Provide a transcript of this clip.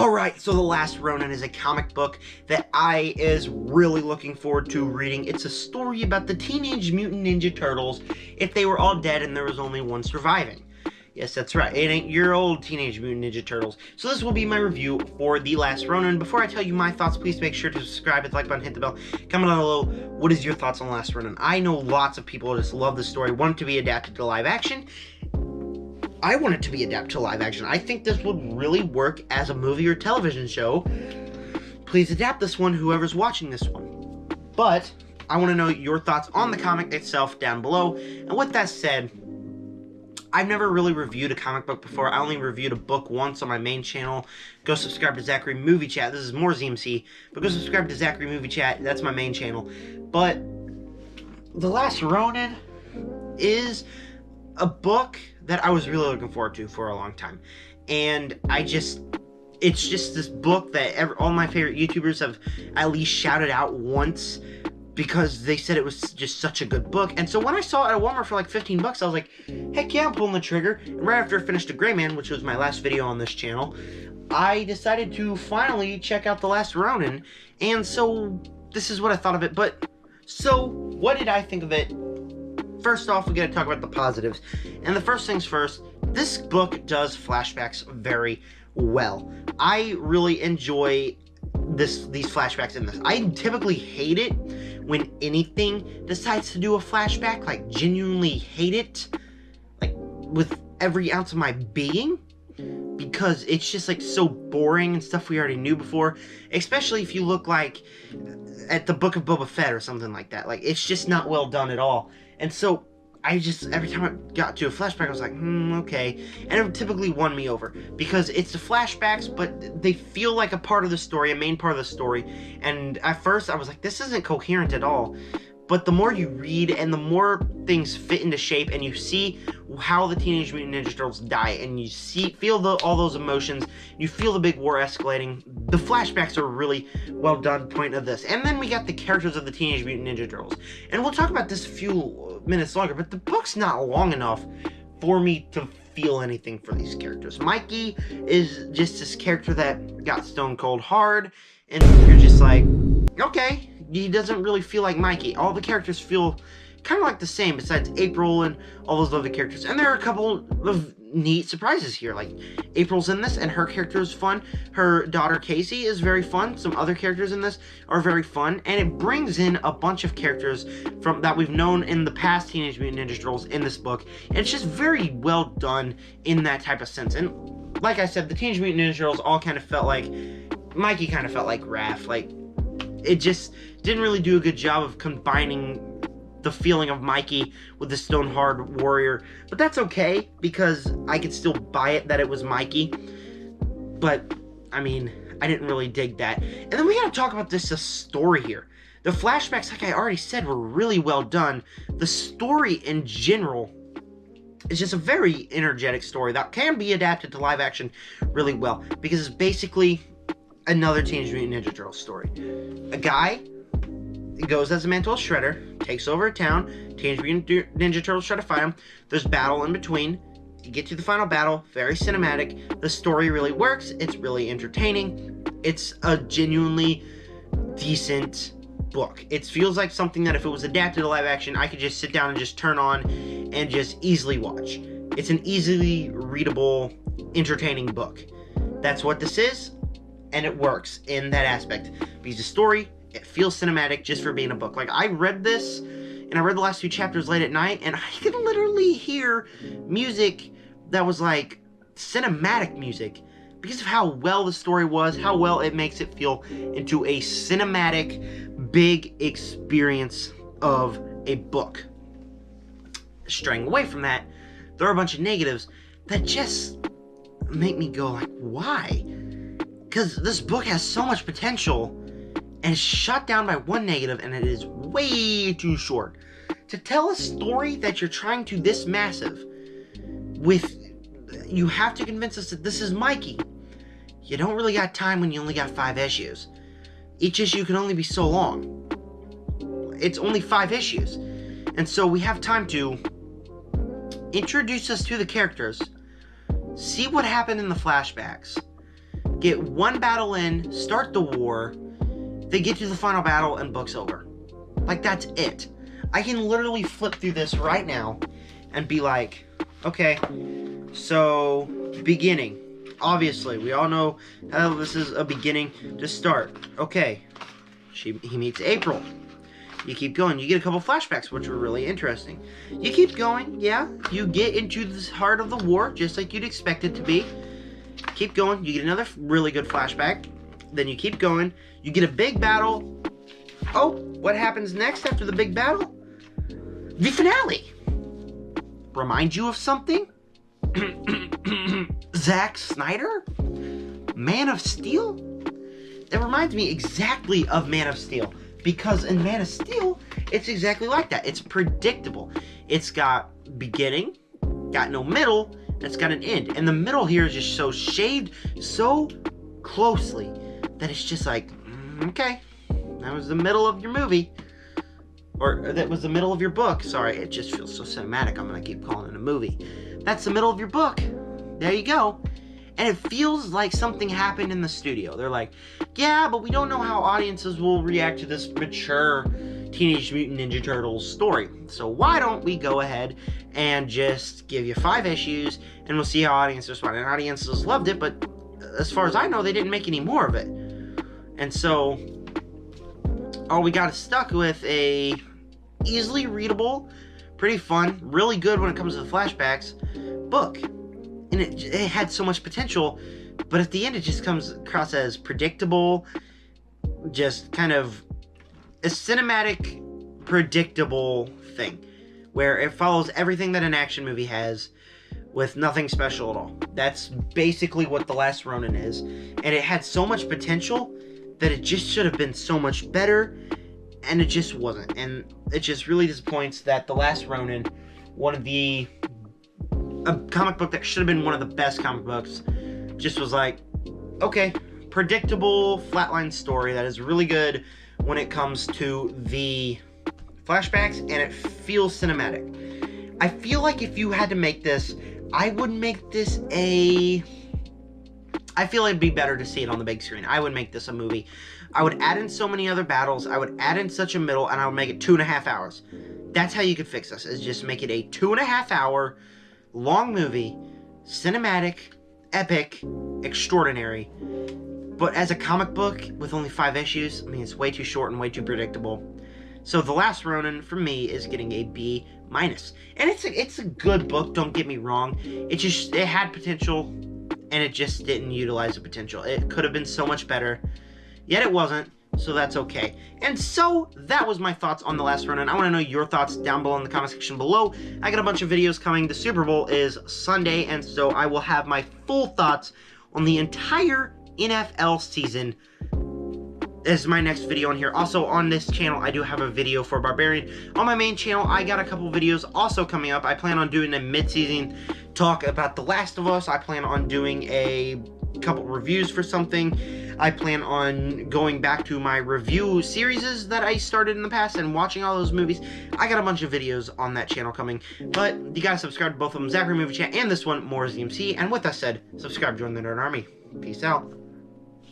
Alright, so The Last Ronin is a comic book that I is really looking forward to reading. It's a story about the Teenage Mutant Ninja Turtles if they were all dead and there was only one surviving. Yes, that's right. It ain't your old Teenage Mutant Ninja Turtles. So this will be my review for The Last Ronin. Before I tell you my thoughts, please make sure to subscribe, hit the like button, hit the bell. Comment down below, what is your thoughts on The Last Ronin? I know lots of people just love the story, want it to be adapted to live action. I want it to be adapted to live action. I think this would really work as a movie or television show. Please adapt this one, whoever's watching this one. But I want to know your thoughts on the comic itself down below. And with that said, I've never really reviewed a comic book before. I only reviewed a book once on my main channel. Go subscribe to Zachary Movie Chat. This is more ZMC, but go subscribe to Zachary Movie Chat. That's my main channel. But The Last Ronin is a book that I was really looking forward to for a long time. And it's just this book that all my favorite YouTubers have at least shouted out once because they said it was just such a good book. And so when I saw it at Walmart for like 15 bucks, I was like, heck yeah, I'm pulling the trigger. And right after I finished The Gray Man, which was my last video on this channel, I decided to finally check out The Last Ronin. And so this is what I thought of it. But so what did I think of it? First off, we gotta talk about the positives. And the first things first, this book does flashbacks very well. I really enjoy these flashbacks in this. I typically hate it when anything decides to do a flashback, like genuinely hate it, like with every ounce of my being, because it's just like so boring and stuff we already knew before, especially if you look like at the Book of Boba Fett or something like that. Like, it's just not well done at all. And so every time I got to a flashback, I was like, okay. And it typically won me over because it's the flashbacks, but they feel like a part of the story, a main part of the story. And at first I was like, this isn't coherent at all. But the more you read and the more things fit into shape and you see how the Teenage Mutant Ninja Turtles die and you feel all those emotions, you feel the big war escalating, the flashbacks are really well done point of this. And then we got the characters of the Teenage Mutant Ninja Turtles. And we'll talk about this a few minutes longer, but the book's not long enough for me to feel anything for these characters. Mikey is just this character that got stone cold hard, and you're just like, okay. He doesn't really feel like Mikey. All the characters feel kind of like the same, besides April and all those other characters. And there are a couple of neat surprises here. Like, April's in this, and her character is fun. Her daughter, Casey, is very fun. Some other characters in this are very fun. And it brings in a bunch of characters that we've known in the past Teenage Mutant Ninja Turtles in this book. And it's just very well done in that type of sense. And like I said, the Teenage Mutant Ninja Turtles all kind of felt like... Mikey kind of felt like Raph. Like, it just didn't really do a good job of combining the feeling of Mikey with the stone hard warrior, but that's okay because I could still buy it that it was Mikey. But I mean, I didn't really dig that. And then we gotta talk about the story here. The flashbacks, like I already said, were really well done. The story in general is just a very energetic story that can be adapted to live action really well because it's basically another Teenage Mutant Ninja Turtles story. A guy goes as a mental shredder, takes over a town, Teenage Mutant Ninja Turtles try to fight him, there's battle in between, you get to the final battle, very cinematic, the story really works, it's really entertaining, it's a genuinely decent book. It feels like something that if it was adapted to live action, I could just sit down and just turn on and just easily watch. It's an easily readable, entertaining book. That's what this is. And it works in that aspect. Because the story, it feels cinematic just for being a book. Like, I read this, and I read the last few chapters late at night, and I could literally hear music that was like cinematic music. Because of how well the story was, how well it makes it feel into a cinematic, big experience of a book. Straying away from that, there are a bunch of negatives that just make me go like, why? Because this book has so much potential and is shut down by one negative, and it is way too short. To tell a story that you're trying to this massive you have to convince us that this is Mikey. You don't really got time when you only got 5 issues. Each issue can only be so long. It's only 5 issues. And so we have time to introduce us to the characters, see what happened in the flashbacks, get one battle in, start the war, they get to the final battle, and book's over. Like, that's it. I can literally flip through this right now and be like, okay, so, beginning. Obviously, we all know how this is a beginning to start. Okay, he meets April. You keep going. You get a couple flashbacks, which were really interesting. You keep going, yeah. You get into the heart of the war, just like you'd expect it to be. Keep going. You get another really good flashback. Then you keep going. You get a big battle. Oh, what happens next after the big battle? The finale. Remind you of something? Zack Snyder? Man of Steel? It reminds me exactly of Man of Steel. Because in Man of Steel, it's exactly like that. It's predictable. It's got beginning, got no middle, and it's got an end. And the middle here is just so shaved so closely that it's just like, okay, that was the middle of your movie. Or that was the middle of your book. Sorry, it just feels so cinematic. I'm going to keep calling it a movie. That's the middle of your book. There you go. And it feels like something happened in the studio. They're like, yeah, but we don't know how audiences will react to this mature Teenage Mutant Ninja Turtles story. So why don't we go ahead and just give you 5 issues and we'll see how audiences respond. And audiences loved it, but as far as I know, they didn't make any more of it. And so all we got is stuck with a easily readable, pretty fun, really good when it comes to the flashbacks book. And it had so much potential, but at the end it just comes across as predictable, just kind of a cinematic, predictable thing, where it follows everything that an action movie has, with nothing special at all. That's basically what The Last Ronin is, and it had so much potential that it just should have been so much better, and it just wasn't. And it just really disappoints that The Last Ronin, a comic book that should have been one of the best comic books, just was like, okay, predictable, flatline story that is really good when it comes to the flashbacks, and it feels cinematic. I feel like if you had to make this, I would make this I feel it'd be better to see it on the big screen. I would make this a movie. I would add in so many other battles, I would add in such a middle, and I would make it 2.5 hours. That's how you could fix this, is just make it a 2.5 hour long movie, cinematic, epic, extraordinary. But as a comic book with only 5 issues, I mean, it's way too short and way too predictable. So The Last Ronin, for me, is getting a B-. And it's a good book, don't get me wrong. It had potential, and it just didn't utilize the potential. It could have been so much better, yet it wasn't. So that's okay. And so that was my thoughts on The Last Ronin. I want to know your thoughts down below in the comment section below. I got a bunch of videos coming. The Super Bowl is Sunday, and so I will have my full thoughts on the entire NFL season. This is my next video on here. Also on this channel, I do have a video for Barbarian. On my main channel, I got a couple videos also coming up. I plan on doing a mid-season talk about The Last of Us. I plan on doing a couple reviews for something. I plan on going back to my review series that I started in the past and watching all those movies. I got a bunch of videos on that channel coming, but you gotta subscribe to both of them, Zachary Movie Chat and this one, More ZMC. And with that said, subscribe, join the Nerd Army. Peace out.